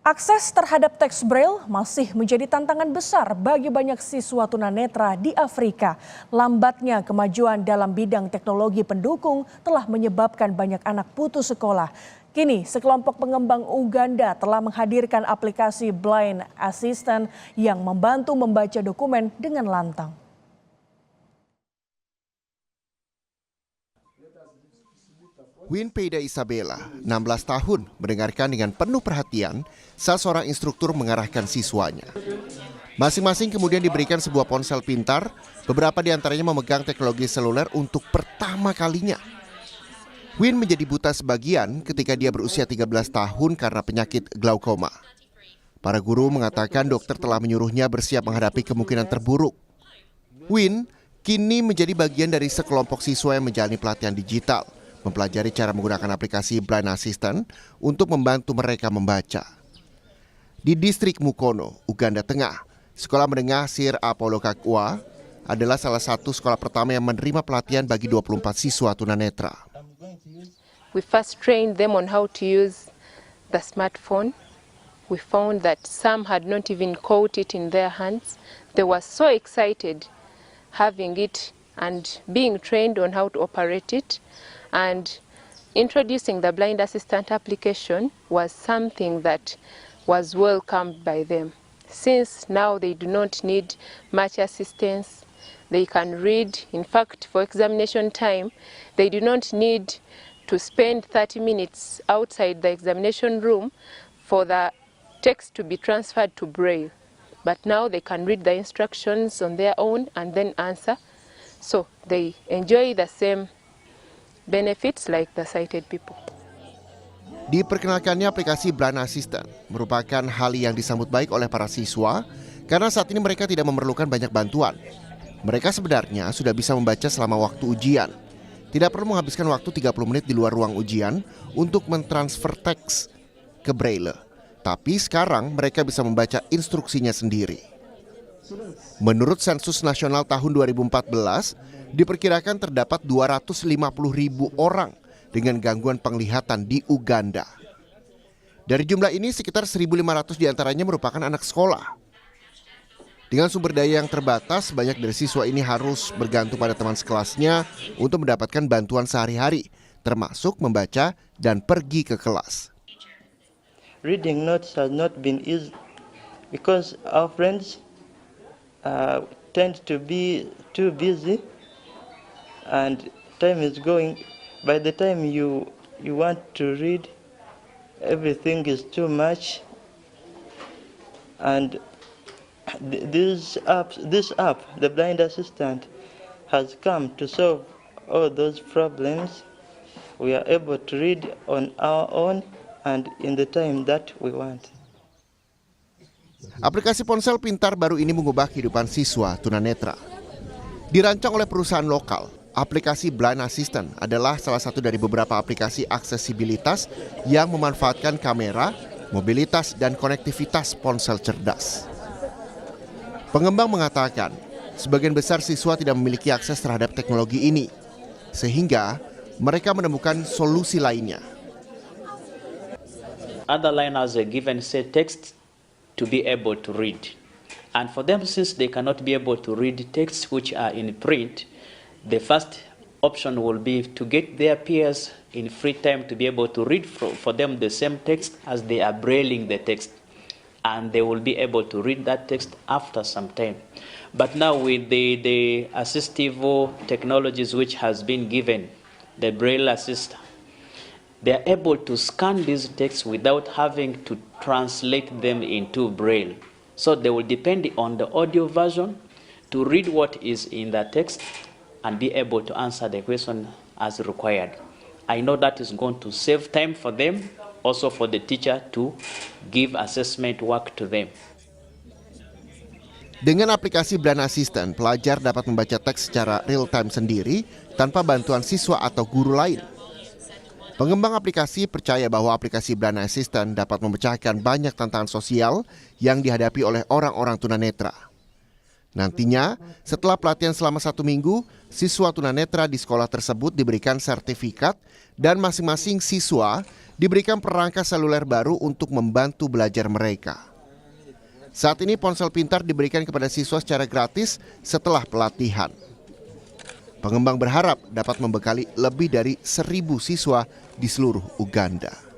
Akses terhadap teks Braille masih menjadi tantangan besar bagi banyak siswa tunanetra di Afrika. Lambatnya kemajuan dalam bidang teknologi pendukung telah menyebabkan banyak anak putus sekolah. Kini, sekelompok pengembang Uganda telah menghadirkan aplikasi Blind Assistant yang membantu membaca dokumen dengan lantang. Winpeida Isabella, 16 tahun, mendengarkan dengan penuh perhatian saat seorang instruktur mengarahkan siswanya. Masing-masing kemudian diberikan sebuah ponsel pintar, beberapa di antaranya memegang teknologi seluler untuk pertama kalinya. Win menjadi buta sebagian ketika dia berusia 13 tahun karena penyakit glaukoma. Para guru mengatakan dokter telah menyuruhnya bersiap menghadapi kemungkinan terburuk. Win kini menjadi bagian dari sekelompok siswa yang menjalani pelatihan digital, mempelajari cara menggunakan aplikasi Blind Assistant untuk membantu mereka membaca. Di distrik Mukono, Uganda Tengah, sekolah menengah Sir Apollo Kakwa adalah salah satu sekolah pertama yang menerima pelatihan bagi 24 siswa tunanetra. We first trained them on how to use the smartphone. We found that some had not even caught it in their hands. They were so excited having it and being trained on how to operate it. And introducing the Blind Assistant application was something that was welcomed by them. Since now they do not need much assistance, they can read. In fact, for examination time, they do not need to spend 30 minutes outside the examination room for the text to be transferred to Braille. But now they can read the instructions on their own and then answer. So they enjoy the same benefits like the sighted people. Diperkenalkannya aplikasi Blind Assistant merupakan hal yang disambut baik oleh para siswa karena saat ini mereka tidak memerlukan banyak bantuan. Mereka sebenarnya sudah bisa membaca selama waktu ujian. Tidak perlu menghabiskan waktu 30 menit di luar ruang ujian untuk mentransfer teks ke Braille. Tapi sekarang mereka bisa membaca instruksinya sendiri. Menurut sensus nasional tahun 2014, diperkirakan terdapat 250.000 orang dengan gangguan penglihatan di Uganda. Dari jumlah ini, sekitar 1.500 diantaranya merupakan anak sekolah. Dengan sumber daya yang terbatas, banyak dari siswa ini harus bergantung pada teman sekelasnya untuk mendapatkan bantuan sehari-hari, termasuk membaca dan pergi ke kelas. Reading notes has not been easy because our friends tend to be too busy and time is going. By the time you want to read, everything is too much. And this app, the Blind Assistant, has come to solve all those problems. We are able to read on our own and in the time that we want. Aplikasi ponsel pintar baru ini mengubah kehidupan siswa tunanetra. Dirancang oleh perusahaan lokal, aplikasi Blind Assistant adalah salah satu dari beberapa aplikasi aksesibilitas yang memanfaatkan kamera, mobilitas, dan konektivitas ponsel cerdas. Pengembang mengatakan, sebagian besar siswa tidak memiliki akses terhadap teknologi ini, sehingga mereka menemukan solusi lainnya. Other learners are given set text to be able to read. And for them, since they cannot be able to read texts which are in print, the first option will be to get their peers in free time to be able to read for them the same text as they are brailing the text. And they will be able to read that text after some time. But now with the assistive technologies which has been given, the Braille Assist, they are able to scan these texts without having to translate them into Braille. So they will depend on the audio version to read what is in the text and be able to answer the question as required. I know that is going to save time for them, also for the teacher to give assessment work to them. Dengan aplikasi Blind Assistant, pelajar dapat membaca teks secara real-time sendiri tanpa bantuan siswa atau guru lain. Pengembang aplikasi percaya bahwa aplikasi Blind Assistant dapat memecahkan banyak tantangan sosial yang dihadapi oleh orang-orang tunanetra. Nantinya, setelah pelatihan selama 1 minggu, siswa tunanetra di sekolah tersebut diberikan sertifikat dan masing-masing siswa diberikan perangkat seluler baru untuk membantu belajar mereka. Saat ini ponsel pintar diberikan kepada siswa secara gratis setelah pelatihan. Pengembang berharap dapat membekali lebih dari 1.000 siswa di seluruh Uganda.